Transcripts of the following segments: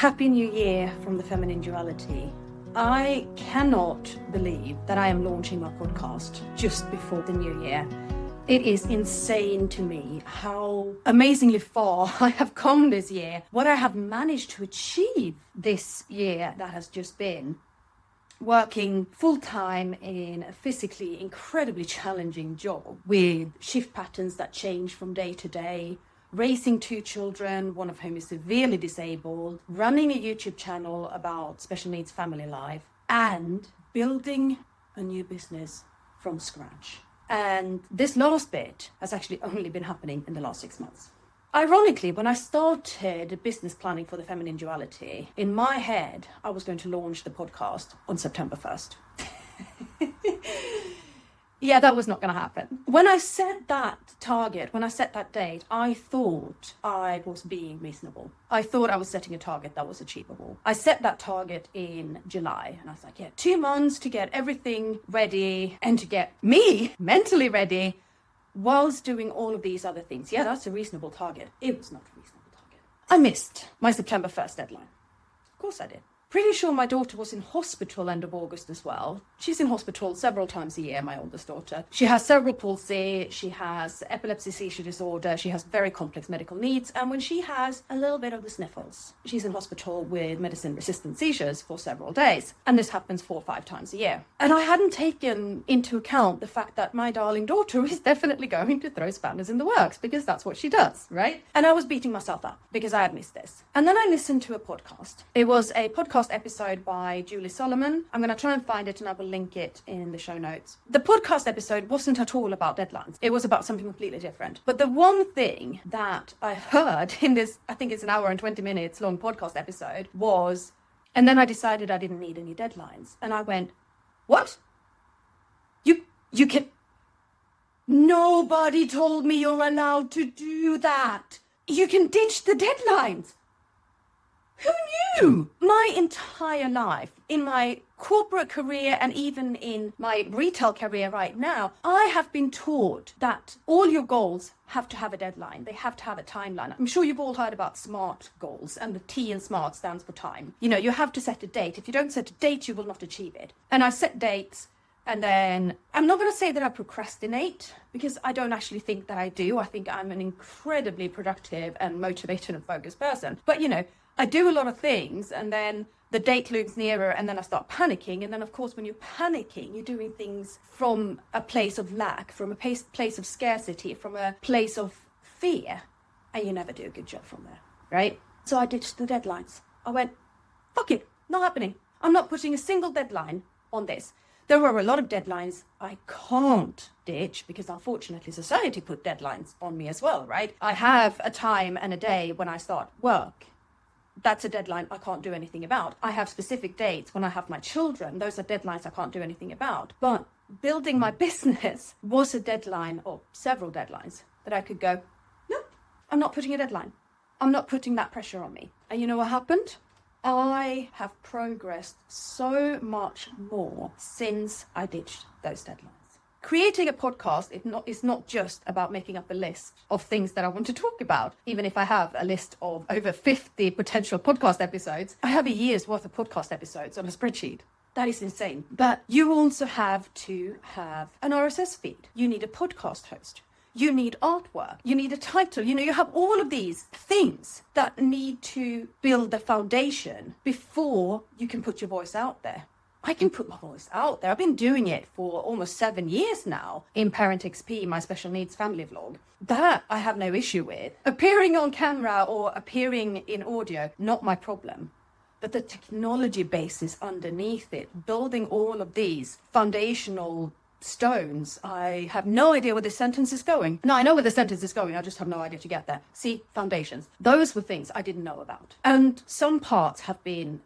Happy New Year from the Feminine Duality. I cannot believe that I am launching my podcast just before the new year. It is insane to me how amazingly far I have come this year, what I have managed to achieve this year that has just been. Working full-time in a physically incredibly challenging job with shift patterns that change from day to day, raising 2 children, one of whom is severely disabled, running a YouTube channel about special needs family life, and building a new business from scratch. And this last bit has actually only been happening in the last 6 months. Ironically, when I started business planning for the Feminine Duality, in my head, I was going to launch the podcast on September 1st. Yeah, that was not going to happen. When I set that target, when I set that date, I thought I was being reasonable. I thought I was setting a target that was achievable. I set that target in July, and I was like, 2 months to get everything ready and to get me mentally ready whilst doing all of these other things. Yeah, that's a reasonable target. It was not a reasonable target. I missed my September 1st deadline. Of course I did. Pretty sure my daughter was in hospital end of August as well. She's in hospital several times a year, my oldest daughter. She has cerebral palsy, she has epilepsy seizure disorder, she has very complex medical needs, and when she has a little bit of the sniffles, she's in hospital with medicine-resistant seizures for several days. And this happens 4 or 5 times a year. And I hadn't taken into account the fact that my darling daughter is definitely going to throw spanners in the works, because that's what she does, right? And I was beating myself up because I had missed this. And then I listened to a podcast. It was a podcast episode by Julie Solomon. I'm going to try and find it and I will link it in the show notes. The podcast episode wasn't at all about deadlines. It was about something completely different. But the one thing that I heard in this, I think it's an hour and 20 minutes long podcast episode, was, and then I decided I didn't need any deadlines. And I went, what? You can... Nobody told me you're allowed to do that. You can ditch the deadlines. Who knew? My entire life, in my corporate career and even in my retail career right now, I have been taught that all your goals have to have a deadline. They have to have a timeline. I'm sure you've all heard about SMART goals, and the T in SMART stands for time. You know, you have to set a date. If you don't set a date, you will not achieve it. And I set dates. And then I'm not going to say that I procrastinate, because I don't actually think that I do. I think I'm an incredibly productive and motivated and focused person. But, you know, I do a lot of things, and then the date looms nearer, and then I start panicking. And then, of course, when you're panicking, you're doing things from a place of lack, from a place of scarcity, from a place of fear. And you never do a good job from there, right? So I ditched the deadlines. I went, fuck it, not happening. I'm not putting a single deadline on this. There are a lot of deadlines I can't ditch because unfortunately society put deadlines on me as well, right? I have a time and a day when I start work. That's a deadline I can't do anything about. I have specific dates when I have my children. Those are deadlines I can't do anything about. But building my business was a deadline, or several deadlines, that I could go, no, I'm not putting a deadline. I'm not putting that pressure on me. And you know what happened? I have progressed so much more since I ditched those deadlines. Creating a podcast is not just about making up a list of things that I want to talk about. Even if I have a list of over 50 potential podcast episodes, I have a year's worth of podcast episodes on a spreadsheet. That is insane. But you also have to have an RSS feed. You need a podcast host. You need artwork, you need a title, you have all of these things that need to build the foundation before you can put your voice out there. I can put my voice out there. I've been doing it for almost 7 years now in Parent XP, my special needs family vlog. That I have no issue with. Appearing on camera or appearing in audio, not my problem. But the technology basis underneath it, building all of these foundational stones. I have no idea where this sentence is going. No, I know where the sentence is going. I just have no idea to get there. See, foundations. Those were things I didn't know about. And some parts have been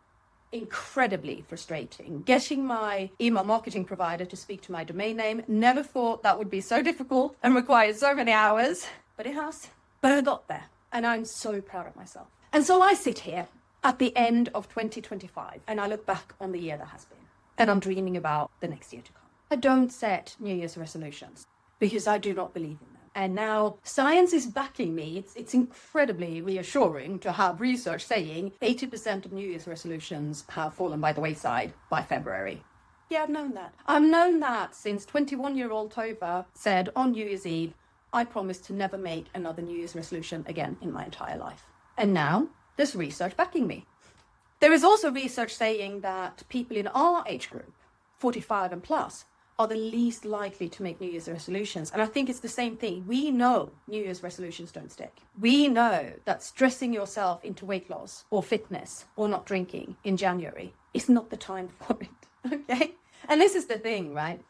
incredibly frustrating. Getting my email marketing provider to speak to my domain name, never thought that would be so difficult and require so many hours, but it has. But I got there, and I'm so proud of myself. And so I sit here at the end of 2025, and I look back on the year that has been, and I'm dreaming about the next year to come. I don't set New Year's resolutions because I do not believe in them. And now science is backing me. It's incredibly reassuring to have research saying 80% of New Year's resolutions have fallen by the wayside by February. Yeah, I've known that. I've known that since 21-year-old Tova said on New Year's Eve, I promise to never make another New Year's resolution again in my entire life. And now there's research backing me. There is also research saying that people in our age group, 45 and plus, are the least likely to make New Year's resolutions. And I think it's the same thing. We know New Year's resolutions don't stick. We know that stressing yourself into weight loss or fitness or not drinking in January is not the time for it, okay? And this is the thing, right?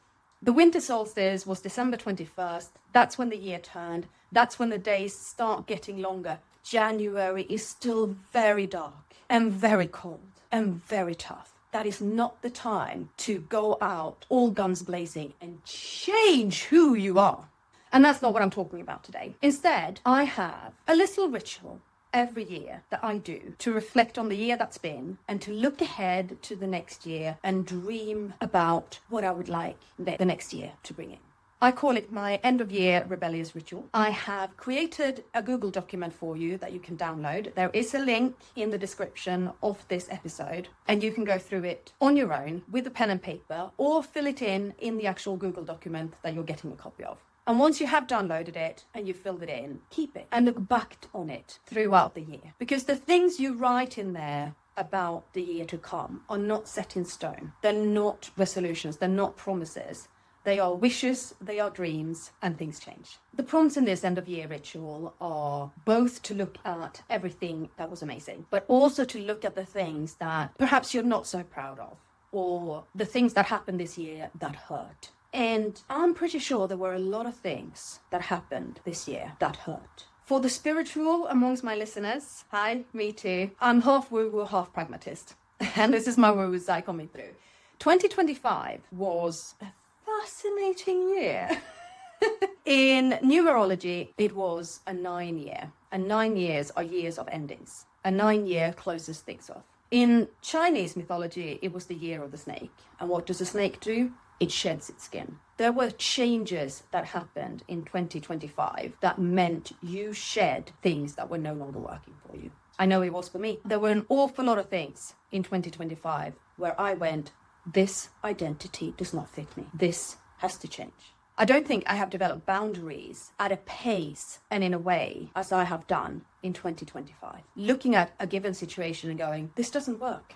The winter solstice was December 21st. That's when the year turned. That's when the days start getting longer. January is still very dark and very cold and very tough. That is not the time to go out all guns blazing and change who you are. And that's not what I'm talking about today. Instead, I have a little ritual every year that I do to reflect on the year that's been and to look ahead to the next year and dream about what I would like the next year to bring in. I call it my end-of-year rebellious ritual. I have created a Google document for you that you can download. There is a link in the description of this episode, and you can go through it on your own with a pen and paper or fill it in the actual Google document that you're getting a copy of. And once you have downloaded it and you've filled it in, keep it and look back on it throughout the year. Because the things you write in there about the year to come are not set in stone. They're not resolutions. They're not promises. They are wishes, they are dreams, and things change. The prompts in this end-of-year ritual are both to look at everything that was amazing, but also to look at the things that perhaps you're not so proud of, or the things that happened this year that hurt. And I'm pretty sure there were a lot of things that happened this year that hurt. For the spiritual amongst my listeners, hi, me too. I'm half woo-woo, half pragmatist. And this is my woo-woo side coming through. 2025 was a fascinating year. In numerology, it was a 9-year. And 9 years are years of endings. A 9-year closes things off. In Chinese mythology, it was the year of the snake. And what does a snake do? It sheds its skin. There were changes that happened in 2025 that meant you shed things that were no longer working for you. I know it was for me. There were an awful lot of things in 2025 where I went, this identity does not fit me. This has to change. I don't think I have developed boundaries at a pace and in a way as I have done in 2025. Looking at a given situation and going, this doesn't work.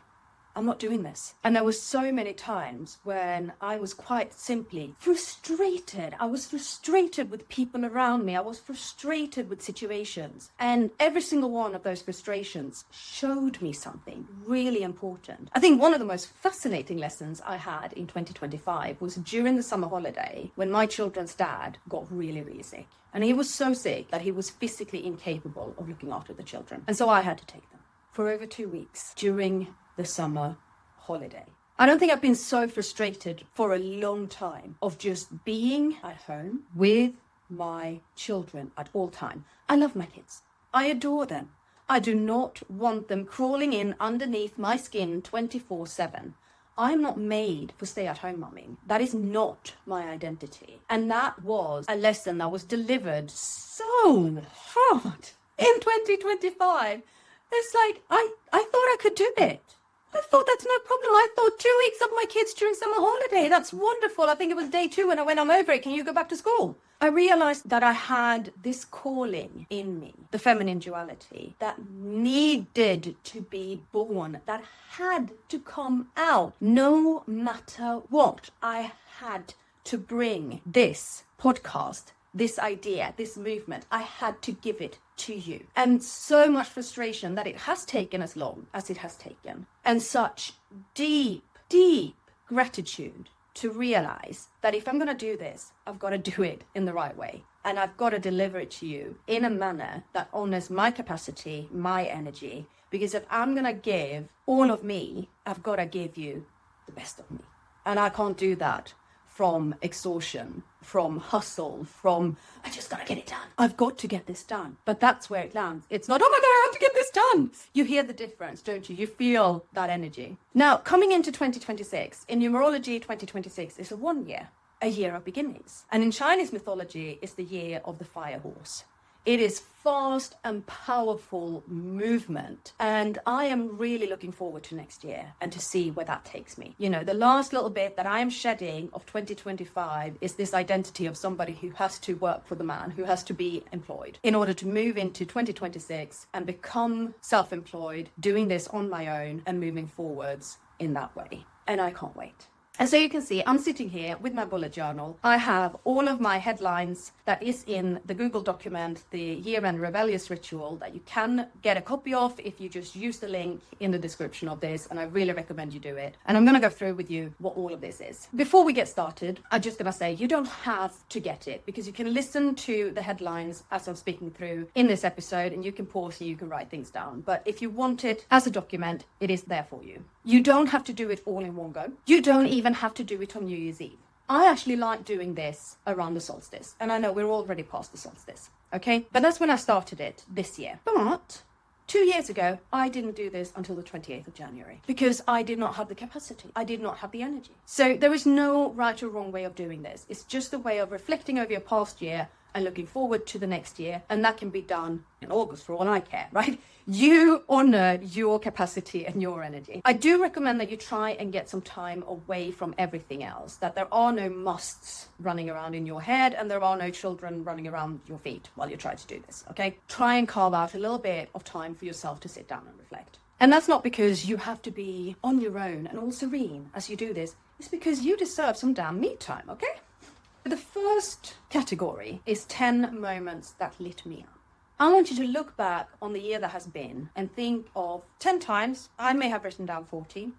I'm not doing this. And there were so many times when I was quite simply frustrated. I was frustrated with people around me. I was frustrated with situations. And every single one of those frustrations showed me something really important. I think one of the most fascinating lessons I had in 2025 was during the summer holiday when my children's dad got really, really sick. And he was so sick that he was physically incapable of looking after the children. And so I had to take them for over 2 weeks during the summer holiday. I don't think I've been so frustrated for a long time of just being at home with my children at all time. I love my kids. I adore them. I do not want them crawling in underneath my skin 24/7. I'm not made for stay-at-home mumming. That is not my identity. And that was a lesson that was delivered so hard in 2025. It's like, I thought I could do it. I thought that's no problem. I thought 2 weeks of my kids during summer holiday. That's wonderful. I think it was day 2 when I went, I'm over it. Can you go back to school? I realized that I had this calling in me, the feminine duality, that needed to be born, that had to come out. No matter what, I had to bring this podcast, this idea, this movement, I had to give it to you. And so much frustration that it has taken as long as it has taken. And such deep, deep gratitude to realize that if I'm going to do this, I've got to do it in the right way. And I've got to deliver it to you in a manner that honors my capacity, my energy. Because if I'm going to give all of me, I've got to give you the best of me. And I can't do that from exhaustion, from hustle, from, I just got to get it done. I've got to get this done. But that's where it lands. It's not, oh my God, I have to get this done. You hear the difference, don't you? You feel that energy. Now, coming into 2026, in numerology, 2026 is a 1 year. a year of beginnings. And in Chinese mythology, it's the year of the fire horse. It is fast and powerful movement. And I am really looking forward to next year and to see where that takes me. You know, the last little bit that I am shedding of 2025 is this identity of somebody who has to work for the man, who has to be employed in order to move into 2026 and become self-employed, doing this on my own and moving forwards in that way. And I can't wait. And so you can see, I'm sitting here with my bullet journal. I have all of my headlines that is in the Google document, the Year-End Rebellious Ritual, that you can get a copy of if you just use the link in the description of this. And I really recommend you do it. And I'm going to go through with you what all of this is. Before we get started, I'm just going to say you don't have to get it, because you can listen to the headlines as I'm speaking through in this episode, and you can pause and you can write things down. But if you want it as a document, it is there for you. You don't have to do it all in one go. You don't even have to do it on New Year's Eve. I actually like doing this around the solstice. And I know we're already past the solstice, okay? But that's when I started it this year. But 2 years ago, I didn't do this until the 28th of January because I did not have the capacity. I did not have the energy. So there is no right or wrong way of doing this. It's just a way of reflecting over your past year and looking forward to the next year. And that can be done in August for all I care, right? You honor your capacity and your energy. I do recommend that you try and get some time away from everything else, that there are no musts running around in your head and there are no children running around your feet while you try to do this, okay? Try and carve out a little bit of time for yourself to sit down and reflect. And that's not because you have to be on your own and all serene as you do this. It's because you deserve some damn me time, okay? The first category is 10 moments that lit me up. I want you to look back on the year that has been and think of 10 times. I may have written down 14.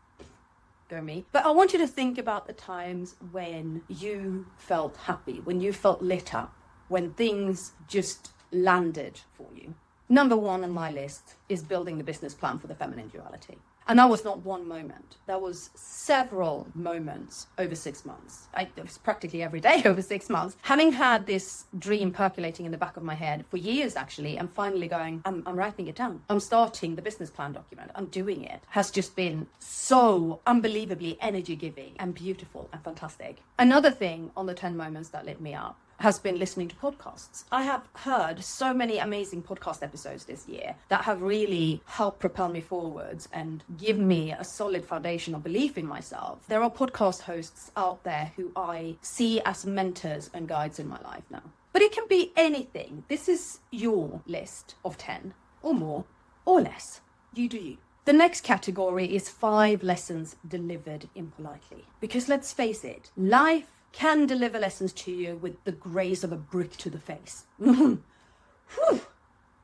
Go me. But I want you to think about the times when you felt happy, when you felt lit up, when things just landed for you. Number one on my list is building the business plan for the Feminine Duality. And that was not one moment. That was several moments over 6 months. It was practically every day over 6 months. Having had this dream percolating in the back of my head for years, actually, and finally going, I'm writing it down. I'm starting the business plan document. I'm doing it. Has just been so unbelievably energy-giving and beautiful and fantastic. Another thing on the 10 moments that lit me up has been listening to podcasts. I have heard so many amazing podcast episodes this year that have really helped propel me forwards and give me a solid foundation of belief in myself. There are podcast hosts out there who I see as mentors and guides in my life now. But it can be anything. This is your list of 10 or more or less. You do you. The next category is 5 lessons delivered impolitely. Because let's face it, life can deliver lessons to you with the grace of a brick to the face. Whew.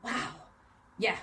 Wow. Yeah.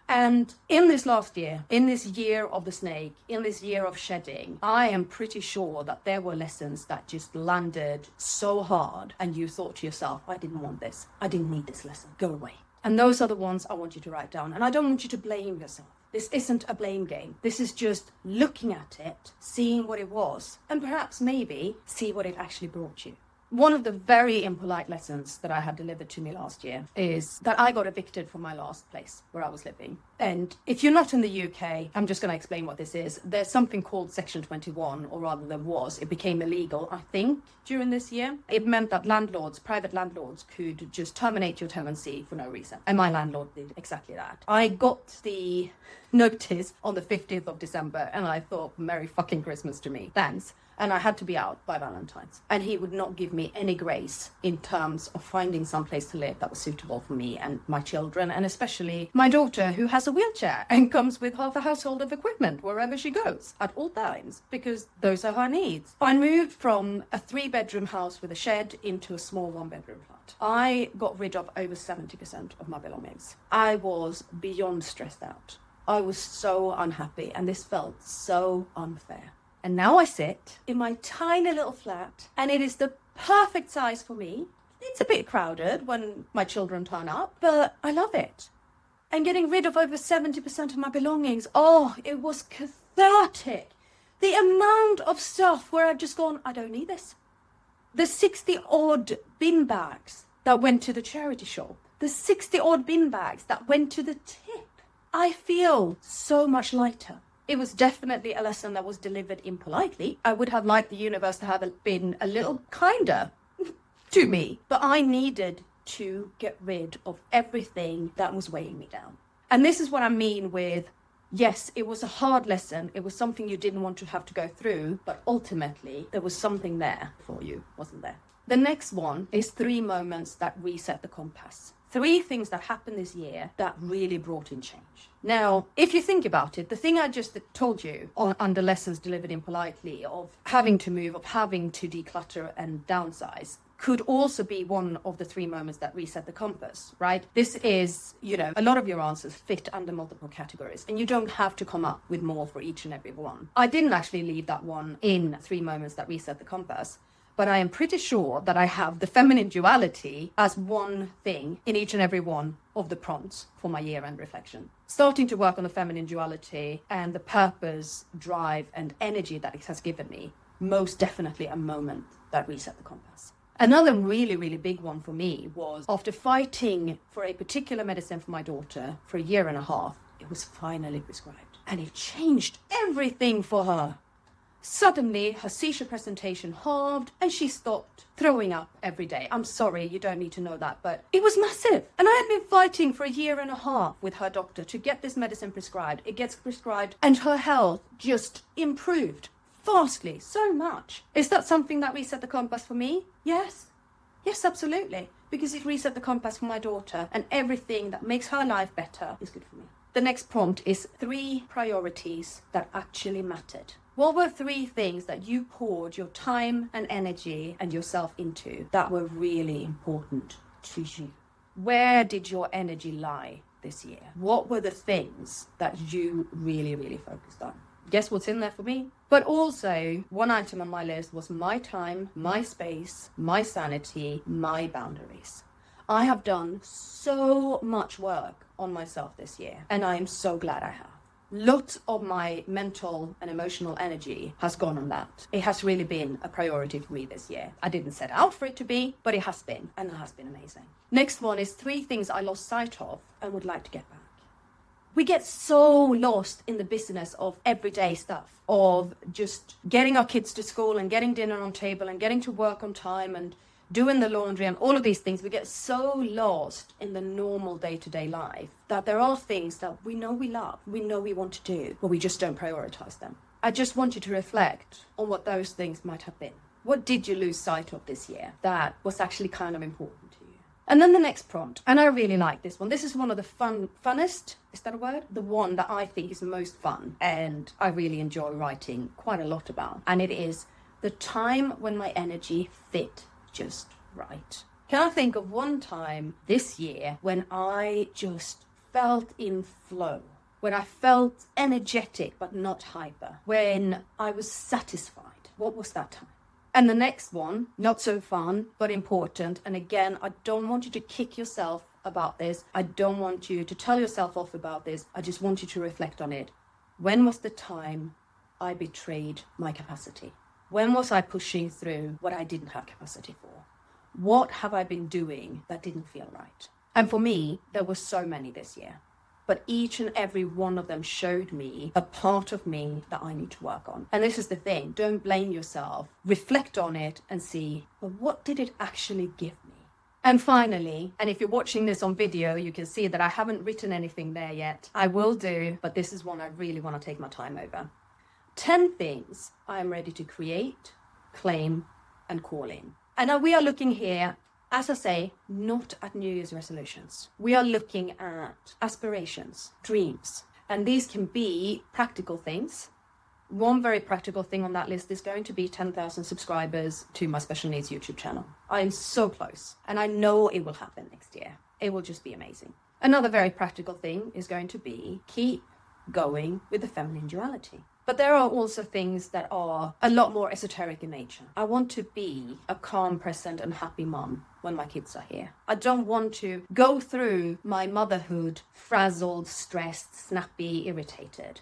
And in this last year, in this year of the snake, in this year of shedding, I am pretty sure that there were lessons that just landed so hard and you thought to yourself, I didn't want this. I didn't need this lesson. Go away. And those are the ones I want you to write down. And I don't want you to blame yourself. This isn't a blame game. This is just looking at it, seeing what it was, and perhaps maybe see what it actually brought you. One of the very impolite lessons that I had delivered to me last year is that I got evicted from my last place where I was living. And if you're not in the UK, I'm just going to explain what this is. There's something called Section 21, or rather there was. It became illegal, I think, during this year. It meant that landlords, private landlords, could just terminate your tenancy for no reason. And my landlord did exactly that. I got the notice on the 15th of December and I thought, Merry fucking Christmas to me. Thanks. And I had to be out by Valentine's. And he would not give me any grace in terms of finding some place to live that was suitable for me and my children, and especially my daughter, who has a wheelchair and comes with half a household of equipment wherever she goes at all times, because those are her needs. I moved from a 3-bedroom house with a shed into a small 1-bedroom flat. I got rid of over 70% of my belongings. I was beyond stressed out. I was so unhappy, and this felt so unfair. And now I sit in my tiny little flat, and it is the perfect size for me. It's a bit crowded when my children turn up, but I love it. And getting rid of over 70% of my belongings, oh, it was cathartic. The amount of stuff where I've just gone, I don't need this. The 60-odd bin bags that went to the charity shop, the 60-odd bin bags that went to the tip. I feel so much lighter. It was definitely a lesson that was delivered impolitely. I would have liked the universe to have been a little kinder to me, but I needed to get rid of everything that was weighing me down. And this is what I mean with, yes, it was a hard lesson. It was something you didn't want to have to go through, but ultimately there was something there for you, wasn't there? The next one is 3 moments that reset the compass. 3 things that happened this year that really brought in change. Now, if you think about it, the thing I just told you under lessons delivered impolitely of having to move, of having to declutter and downsize, could also be one of the 3 moments that reset the compass, right? This is, a lot of your answers fit under multiple categories, and you don't have to come up with more for each and every one. I didn't actually leave that one in 3 moments that reset the compass, but I am pretty sure that I have the feminine duality as one thing in each and every one of the prompts for my year-end reflection. Starting to work on the feminine duality and the purpose, drive, and energy that it has given me, most definitely a moment that reset the compass. Another really, really big one for me was after fighting for a particular medicine for my daughter for 1.5 years, it was finally prescribed. And it changed everything for her. Suddenly, her seizure presentation halved and she stopped throwing up every day. I'm sorry, you don't need to know that, but it was massive. And I had been fighting for 1.5 years with her doctor to get this medicine prescribed. It gets prescribed and her health just improved vastly, so much. Is that something that reset the compass for me? Yes. Yes, absolutely. Because it reset the compass for my daughter, and everything that makes her life better is good for me. The next prompt is 3 priorities that actually mattered. What were 3 things that you poured your time and energy and yourself into that were really important to you? Where did your energy lie this year? What were the things that you really, really focused on? Guess what's in there for me? But also, one item on my list was my time, my space, my sanity, my boundaries. I have done so much work on myself this year, and I am so glad I have. Lots of my mental and emotional energy has gone on that. It has really been a priority for me this year. I didn't set out for it to be, but it has been, and it has been amazing. Next one is 3 things I lost sight of and would like to get back. We get so lost in the business of everyday stuff, of just getting our kids to school and getting dinner on table and getting to work on time and doing the laundry and all of these things. We get so lost in the normal day-to-day life that there are things that we know we love, we know we want to do, but we just don't prioritize them. I just want you to reflect on what those things might have been. What did you lose sight of this year that was actually kind of important to you? And then the next prompt, and I really like this one. This is one of the funnest, is that a word? The one that I think is the most fun and I really enjoy writing quite a lot about. And it is the time when my energy fit just right. Can I think of one time this year when I just felt in flow, when I felt energetic but not hyper, when I was satisfied? What was that time? And the next one, not so fun, but important. And again, I don't want you to kick yourself about this. I don't want you to tell yourself off about this. I just want you to reflect on it. When was the time I betrayed my capacity? When was I pushing through what I didn't have capacity for? What have I been doing that didn't feel right? And for me, there were so many this year. But each and every one of them showed me a part of me that I need to work on. And this is the thing, don't blame yourself. Reflect on it and see, well, what did it actually give me? And finally, and if you're watching this on video, you can see that I haven't written anything there yet. I will do, but this is one I really want to take my time over. 10 things I am ready to create, claim, and call in. And now we are looking here, as I say, not at New Year's resolutions. We are looking at aspirations, dreams, and these can be practical things. One very practical thing on that list is going to be 10,000 subscribers to my special needs YouTube channel. I am so close, and I know it will happen next year. It will just be amazing. Another very practical thing is going to be keep going with the feminine duality. But there are also things that are a lot more esoteric in nature. I want to be a calm, present, and happy mom when my kids are here. I don't want to go through my motherhood frazzled, stressed, snappy, irritated.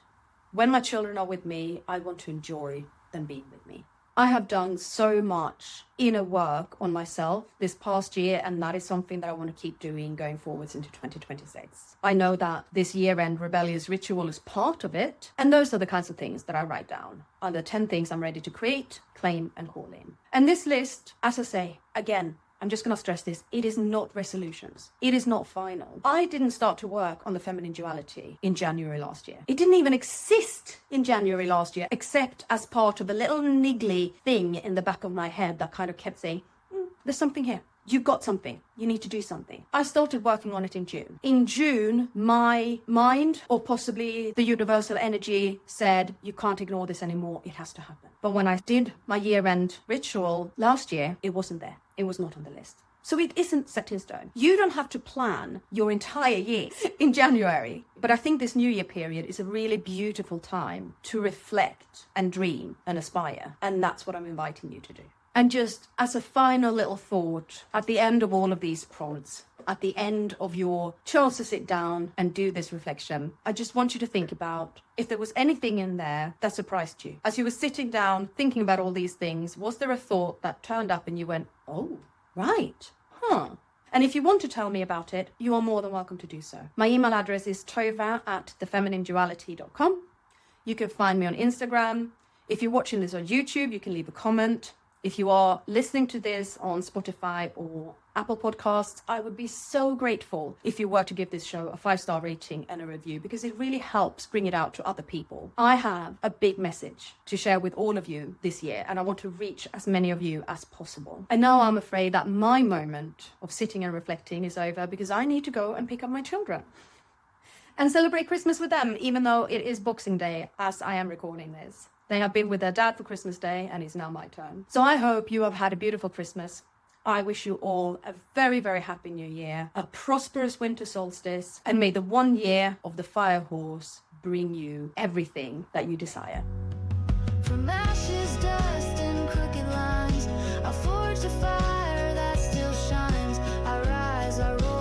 When my children are with me, I want to enjoy them being with me. I have done so much inner work on myself this past year, and that is something that I want to keep doing going forwards into 2026. I know that this Year-End Rebellious Ritual is part of it, and those are the kinds of things that I write down. Are the 10 things I'm ready to create, claim, and call in. And this list, as I say, again, I'm just going to stress this, it is not resolutions. It is not final. I didn't start to work on the feminine duality in January last year. It didn't even exist in January last year, except as part of a little niggly thing in the back of my head that kind of kept saying, there's something here. You've got something. You need to do something. I started working on it in June. In June, my mind, or possibly the universal energy, said, you can't ignore this anymore. It has to happen. But when I did my year-end ritual last year, it wasn't there. It was not on the list. So it isn't set in stone. You don't have to plan your entire year in January. But I think this New Year period is a really beautiful time to reflect and dream and aspire. And that's what I'm inviting you to do. And just as a final little thought, at the end of all of these prods, at the end of your chance to sit down and do this reflection, I just want you to think about if there was anything in there that surprised you. As you were sitting down, thinking about all these things, was there a thought that turned up and you went, oh, right, And if you want to tell me about it, you are more than welcome to do so. My email address is tova@thefeminineduality.com. You can find me on Instagram. If you're watching this on YouTube, you can leave a comment. If you are listening to this on Spotify or Apple Podcasts, I would be so grateful if you were to give this show a 5-star rating and a review, because it really helps bring it out to other people. I have a big message to share with all of you this year, and I want to reach as many of you as possible. And now I'm afraid that my moment of sitting and reflecting is over, because I need to go and pick up my children and celebrate Christmas with them, even though it is Boxing Day as I am recording this. They have been with their dad for Christmas Day, and it's now my turn. So I hope you have had a beautiful Christmas. I wish you all a very, very happy new year, a prosperous winter solstice, and may the 1 year of the fire horse bring you everything that you desire. From ashes, dust, and crooked lines, I forge a fire that still shines. I rise, I roll.